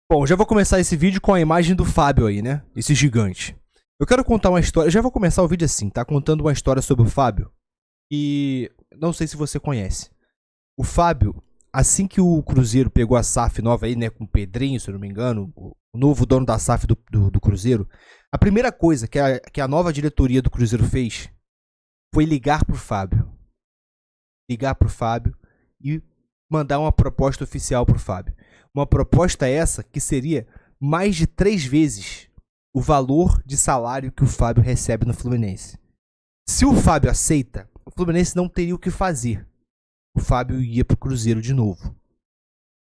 Bom, já vou começar esse vídeo com a imagem do Fábio aí, né? Esse gigante. Eu quero contar uma história. Eu já vou começar o vídeo assim, tá? Contando uma história sobre o Fábio. E não sei se você conhece. O Fábio, assim que o Cruzeiro pegou a SAF nova aí, né? Com o Pedrinho, se eu não me engano, o novo dono da SAF do Cruzeiro. A primeira coisa que a nova diretoria do Cruzeiro fez foi ligar pro Fábio. Ligar pro Fábio e mandar uma proposta oficial pro Fábio. Uma proposta essa que seria mais de 3 vezes o valor de salário que o Fábio recebe no Fluminense. Se o Fábio aceita, o Fluminense não teria o que fazer. O Fábio ia pro Cruzeiro de novo.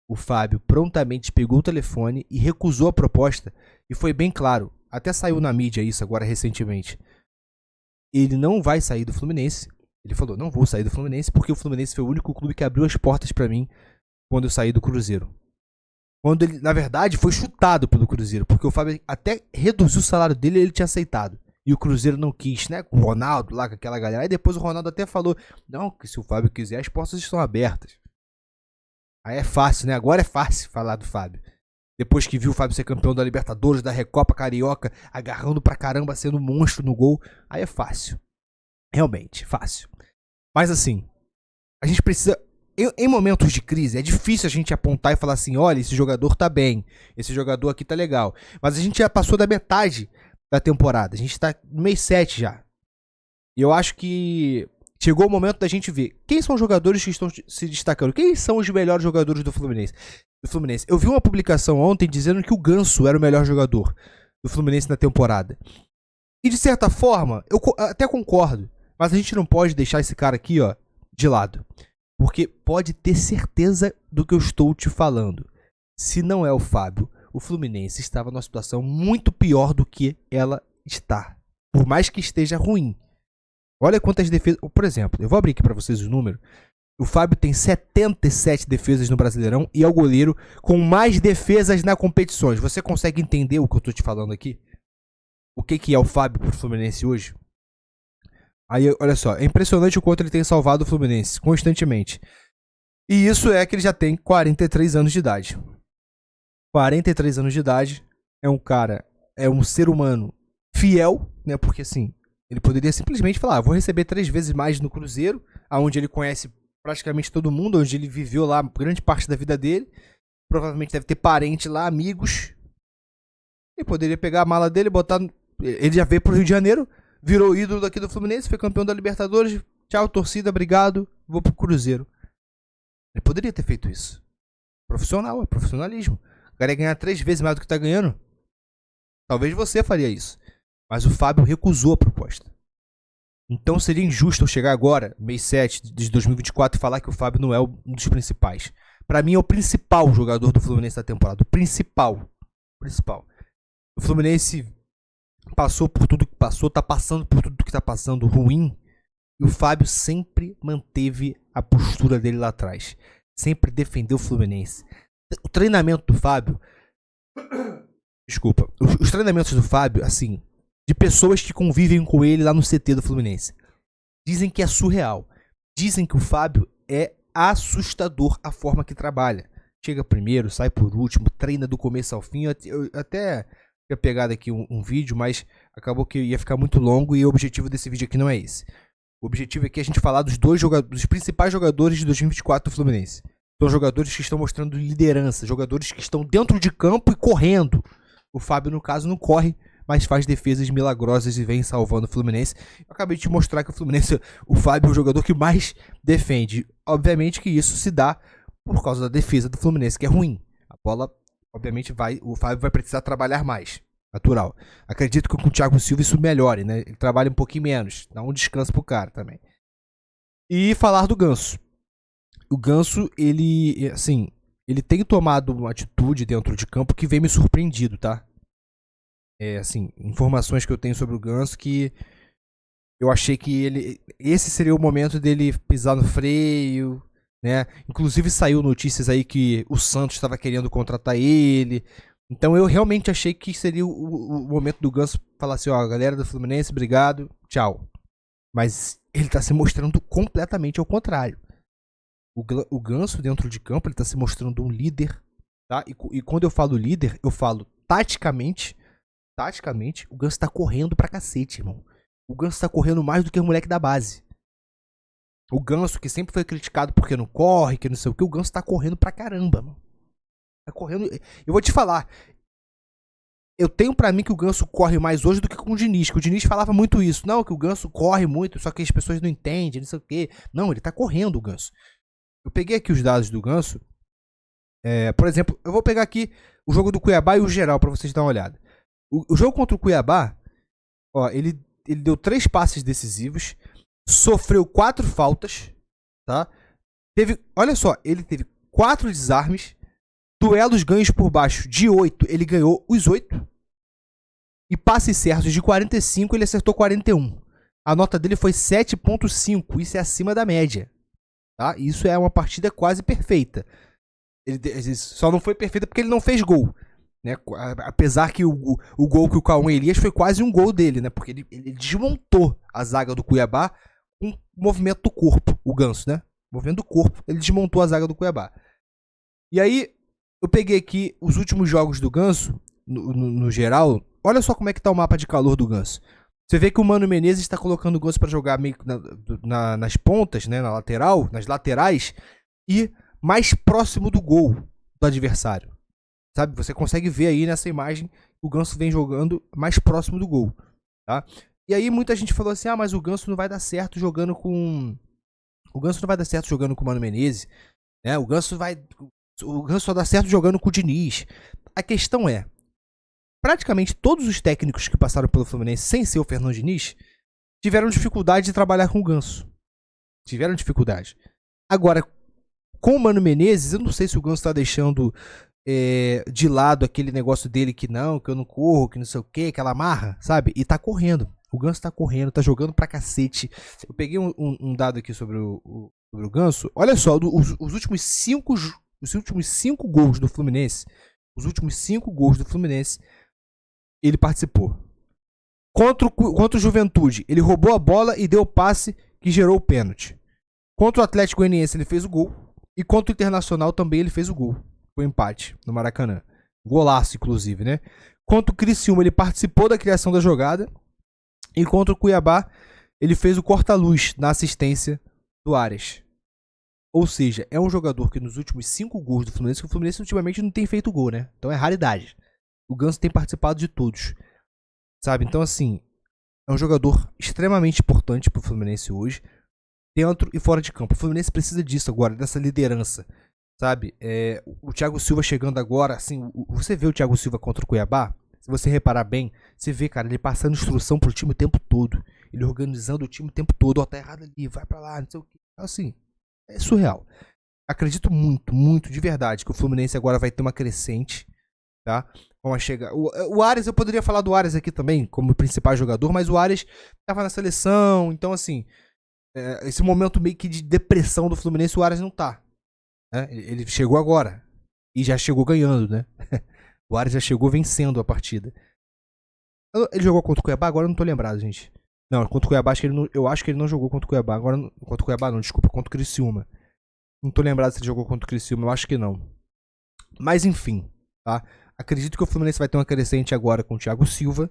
O Fábio prontamente pegou o telefone e recusou a proposta. E foi bem claro, até saiu na mídia isso agora recentemente. Ele não vai sair do Fluminense. Ele falou, não vou sair do Fluminense porque o Fluminense foi o único clube que abriu as portas pra mim quando eu saí do Cruzeiro. Quando ele, na verdade, foi chutado pelo Cruzeiro, porque o Fábio até reduziu o salário dele e ele tinha aceitado. E o Cruzeiro não quis, né? Com o Ronaldo lá, com aquela galera. Aí depois o Ronaldo até falou, não, que se o Fábio quiser, as portas estão abertas. Aí é fácil, né? Agora é fácil falar do Fábio. Depois que viu o Fábio ser campeão da Libertadores, da Recopa Carioca, agarrando pra caramba, sendo um monstro no gol. Aí é fácil. Realmente, fácil. Mas assim, a gente precisa... Em momentos de crise, é difícil a gente apontar e falar assim, olha, esse jogador tá bem, esse jogador aqui tá legal. Mas a gente já passou da metade da temporada, a gente tá no mês 7 já. E eu acho que chegou o momento da gente ver quem são os jogadores que estão se destacando, quem são os melhores jogadores do Fluminense. Eu vi uma publicação ontem dizendo que o Ganso era o melhor jogador do Fluminense na temporada. E de certa forma, eu até concordo, mas a gente não pode deixar esse cara aqui, ó, de lado. Porque pode ter certeza do que eu estou te falando. Se não é o Fábio, o Fluminense estava numa situação muito pior do que ela está. Por mais que esteja ruim. Olha quantas defesas... Por exemplo, eu vou abrir aqui para vocês o número. O Fábio tem 77 defesas no Brasileirão e é o goleiro com mais defesas na competições. Você consegue entender o que eu estou te falando aqui? O que é o Fábio para o Fluminense hoje? Aí, olha só, é impressionante o quanto ele tem salvado o Fluminense, constantemente. E isso é que ele já tem 43 anos de idade. 43 anos de idade, é um cara, é um ser humano fiel, né? Porque assim, ele poderia simplesmente falar, vou receber 3 vezes mais no Cruzeiro, onde ele conhece praticamente todo mundo, onde ele viveu lá grande parte da vida dele. Provavelmente deve ter parente lá, amigos. Ele poderia pegar a mala dele, botar... Ele já veio pro Rio de Janeiro... Virou ídolo daqui do Fluminense, foi campeão da Libertadores. Tchau, torcida, obrigado. Vou pro Cruzeiro. Ele poderia ter feito isso. Profissional, é profissionalismo. O cara ia ganhar 3 vezes mais do que tá ganhando. Talvez você faria isso. Mas o Fábio recusou a proposta. Então seria injusto eu chegar agora, mês 7 de 2024, e falar que o Fábio não é um dos principais. Pra mim é o principal jogador do Fluminense da temporada. O principal. O Fluminense... passou por tudo que passou, tá passando por tudo que tá passando ruim. E o Fábio sempre manteve a postura dele lá atrás. Sempre defendeu o Fluminense. O treinamento do Fábio... Desculpa. Os treinamentos do Fábio, assim, de pessoas que convivem com ele lá no CT do Fluminense, dizem que é surreal. Dizem que o Fábio é assustador a forma que trabalha. Chega primeiro, sai por último, treina do começo ao fim. Eu até... tinha pegado aqui um vídeo, mas acabou que ia ficar muito longo e o objetivo desse vídeo aqui não é esse. O objetivo aqui é a gente falar dos principais jogadores de 2024 do Fluminense. São jogadores que estão mostrando liderança, jogadores que estão dentro de campo e correndo. O Fábio, no caso, não corre, mas faz defesas milagrosas e vem salvando o Fluminense. Eu acabei de te mostrar que o Fábio é o jogador que mais defende. Obviamente que isso se dá por causa da defesa do Fluminense, que é ruim. A bola... obviamente o Fábio vai precisar trabalhar mais. Natural. Acredito que com o Thiago Silva isso melhore, né? Ele trabalha um pouquinho menos. Dá um descanso pro cara também. E falar do Ganso. O Ganso, ele, assim, ele tem tomado uma atitude dentro de campo que vem me surpreendido, tá? É, assim, informações que eu tenho sobre o Ganso que eu achei que esse seria o momento dele pisar no freio, né? Inclusive saiu notícias aí que o Santos estava querendo contratar ele. Então eu realmente achei que seria o momento do Ganso falar assim, ó, galera do Fluminense, obrigado, tchau. Mas ele tá se mostrando completamente ao contrário. O Ganso dentro de campo, ele tá se mostrando um líder tá? E quando eu falo líder, eu falo taticamente, o Ganso tá correndo pra cacete, irmão. O Ganso tá correndo mais do que o moleque da base. O Ganso, que sempre foi criticado porque não corre, que não sei o que, o Ganso tá correndo pra caramba, mano. Tá correndo. Eu vou te falar. Eu tenho pra mim que o Ganso corre mais hoje do que com o Diniz. Que o Diniz falava muito isso. Não, que o Ganso corre muito, só que as pessoas não entendem, não sei o quê. Não, ele tá correndo, o Ganso. Eu peguei aqui os dados do Ganso. Por exemplo, eu vou pegar aqui o jogo do Cuiabá e o geral pra vocês darem uma olhada. O jogo contra o Cuiabá, ó, ele deu 3 passes decisivos, sofreu 4 faltas, tá? Olha só, ele teve 4 desarmes, duelos ganhos por baixo de 8, ele ganhou os 8. E passes certos de 45, ele acertou 41. A nota dele foi 7.5, isso é acima da média, tá? Isso é uma partida quase perfeita. Ele só não foi perfeita porque ele não fez gol, né? Apesar que o gol que o Cauã Elias foi quase um gol dele, né? Porque ele desmontou a zaga do Cuiabá com o movimento do corpo, o Ganso, né? Movimento do corpo, ele desmontou a zaga do Cuiabá. E aí, eu peguei aqui os últimos jogos do Ganso, no geral. Olha só como é que tá o mapa de calor do Ganso. Você vê que o Mano Menezes está colocando o Ganso para jogar meio nas pontas, né? Nas laterais. E mais próximo do gol do adversário. Sabe? Você consegue ver aí nessa imagem que o Ganso vem jogando mais próximo do gol. Tá? E aí muita gente falou assim, mas o Ganso não vai dar certo jogando com... O Ganso não vai dar certo jogando com o Mano Menezes. Né? O Ganso só dá certo jogando com o Diniz. A questão é, praticamente todos os técnicos que passaram pelo Fluminense sem ser o Fernando Diniz tiveram dificuldade de trabalhar com o Ganso. Tiveram dificuldade. Agora, com o Mano Menezes, eu não sei se o Ganso tá deixando de lado aquele negócio dele que eu não corro, que não sei o que, aquela marra, sabe? E tá correndo. O Ganso tá correndo, tá jogando pra cacete. Eu peguei um dado aqui sobre o Ganso. Olha só, os últimos 5 gols do Fluminense, ele participou. Contra o Juventude, ele roubou a bola e deu o passe que gerou o pênalti. Contra o Atlético Goianiense, ele fez o gol. E contra o Internacional também ele fez o gol. Foi um empate no Maracanã. Golaço, inclusive, né? Contra o Criciúma, ele participou da criação da jogada. E contra o Cuiabá, ele fez o corta-luz na assistência do Arias. Ou seja, é um jogador que nos últimos 5 gols do Fluminense, que o Fluminense ultimamente não tem feito gol, né? Então é raridade. O Ganso tem participado de todos. Sabe? Então, assim, é um jogador extremamente importante pro Fluminense hoje, dentro e fora de campo. O Fluminense precisa disso agora, dessa liderança, sabe? O Thiago Silva chegando agora, assim, você vê o Thiago Silva contra o Cuiabá, se você reparar bem, você vê, cara, ele passando instrução pro time o tempo todo, ele organizando o time o tempo todo, tá errado ali, vai pra lá, não sei o que, assim, é surreal. Acredito muito, muito, de verdade, que o Fluminense agora vai ter uma crescente, tá? Vamos chegar. O Arias, eu poderia falar do Arias aqui também, como principal jogador, mas o Arias tava na seleção, então, assim, esse momento meio que de depressão do Fluminense, o Arias não tá. Né? Ele chegou agora. E já chegou ganhando, né? O Arias já chegou vencendo a partida. Ele jogou contra o Cuiabá? Agora eu não tô lembrado, gente. Não, contra o Cuiabá, eu acho que ele não jogou contra o Cuiabá. Agora, contra o Cuiabá não, desculpa, contra o Criciúma. Não tô lembrado se ele jogou contra o Criciúma, eu acho que não. Mas enfim, tá? Acredito que o Fluminense vai ter uma crescente agora com o Thiago Silva.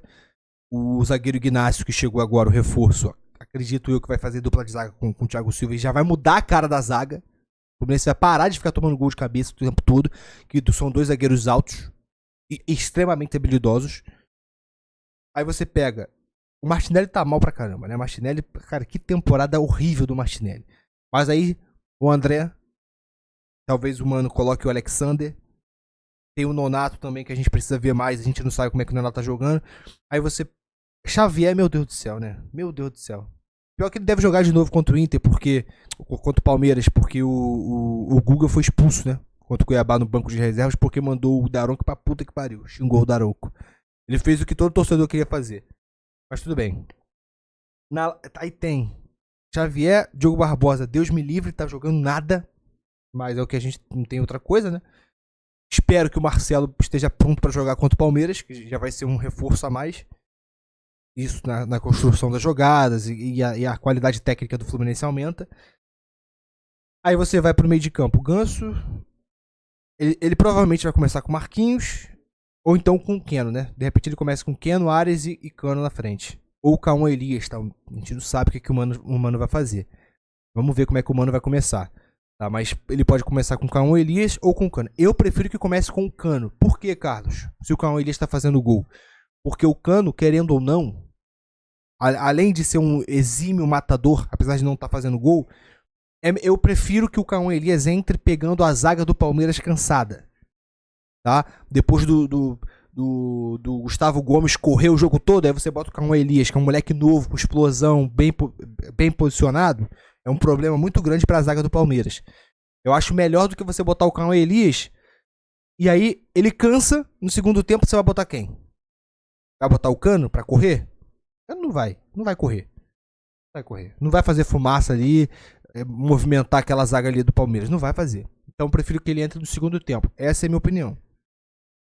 O zagueiro Ignacio, que chegou agora, o reforço, acredito eu que vai fazer dupla de zaga com o Thiago Silva e já vai mudar a cara da zaga. O Fluminense vai parar de ficar tomando gol de cabeça o tempo todo, que são 2 zagueiros altos e extremamente habilidosos. Aí você pega... O Martinelli tá mal pra caramba, né? Martinelli, cara, que temporada horrível do Martinelli. Mas aí, o André, talvez o Mano coloque o Alexander. Tem o Nonato também, que a gente precisa ver mais, a gente não sabe como é que o Nonato tá jogando. Aí você... Xavier, meu Deus do céu, né? Meu Deus do céu. Pior que ele deve jogar de novo contra o Inter, contra o Palmeiras, porque o Guga foi expulso, né? Contra o Cuiabá no banco de reservas, porque mandou o Daronco pra puta que pariu. Xingou o Daronco. Ele fez o que todo torcedor queria fazer. Mas tudo bem. Aí tem Xavier, Diogo Barbosa, Deus me livre, tá jogando nada. Mas é o que a gente não tem outra coisa, né? Espero que o Marcelo esteja pronto pra jogar contra o Palmeiras, que já vai ser um reforço a mais. Isso na construção das jogadas e a qualidade técnica do Fluminense aumenta. Aí você vai pro meio de campo. O Ganso, Ele provavelmente vai começar com Marquinhos, ou então com o Keno, né? De repente ele começa com Keno, Ares e Cano na frente. Ou o Cauã Elias, tá? A gente não sabe o que o Mano vai fazer. Vamos ver como é que o Mano vai começar. Tá? Mas ele pode começar com o Cauã Elias ou com o Cano. Eu prefiro que comece com o Cano. Por quê, Carlos? Se o Cauã Elias tá fazendo gol. Porque o Cano, querendo ou não, além de ser um exímio matador, apesar de não estar fazendo gol, eu prefiro que o Cauã Elias entre pegando a zaga do Palmeiras cansada. Tá? Depois do Gustavo Gomes correr o jogo todo, aí você bota o Cauã Elias, que é um moleque novo, com explosão, bem posicionado. É um problema muito grande para a zaga do Palmeiras. Eu acho melhor do que você botar o Cauã Elias e aí ele cansa, no segundo tempo você vai botar quem? Vai botar o Cano para correr? Não vai correr. Não vai fazer fumaça ali, movimentar aquela zaga ali do Palmeiras. Não vai fazer. Então eu prefiro que ele entre no segundo tempo. Essa é a minha opinião.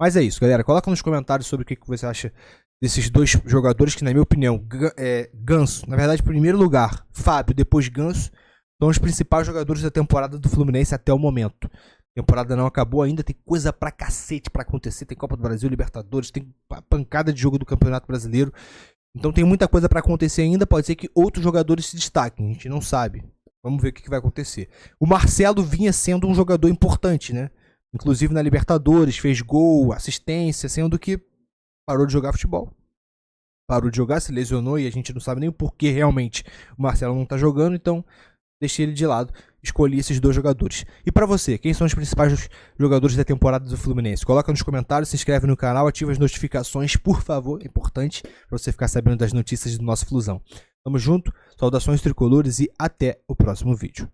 Mas é isso, galera. Coloca nos comentários sobre o que você acha desses dois jogadores que, na minha opinião, Ganso, na verdade, em primeiro lugar, Fábio, depois Ganso, são os principais jogadores da temporada do Fluminense até o momento. A temporada não acabou ainda, tem coisa pra cacete pra acontecer. Tem Copa do Brasil, Libertadores, tem pancada de jogo do Campeonato Brasileiro. Então tem muita coisa pra acontecer ainda. Pode ser que outros jogadores se destaquem, a gente não sabe. Vamos ver o que vai acontecer. O Marcelo vinha sendo um jogador importante, né? Inclusive na Libertadores, fez gol, assistência, sendo que parou de jogar futebol. Parou de jogar, se lesionou e a gente não sabe nem o porquê realmente o Marcelo não tá jogando, então deixei ele de lado. Escolhi esses dois jogadores. E pra você, quem são os principais jogadores da temporada do Fluminense? Coloca nos comentários, se inscreve no canal, ativa as notificações, por favor, é importante pra você ficar sabendo das notícias do nosso Flusão. Tamo junto, saudações tricolores e até o próximo vídeo.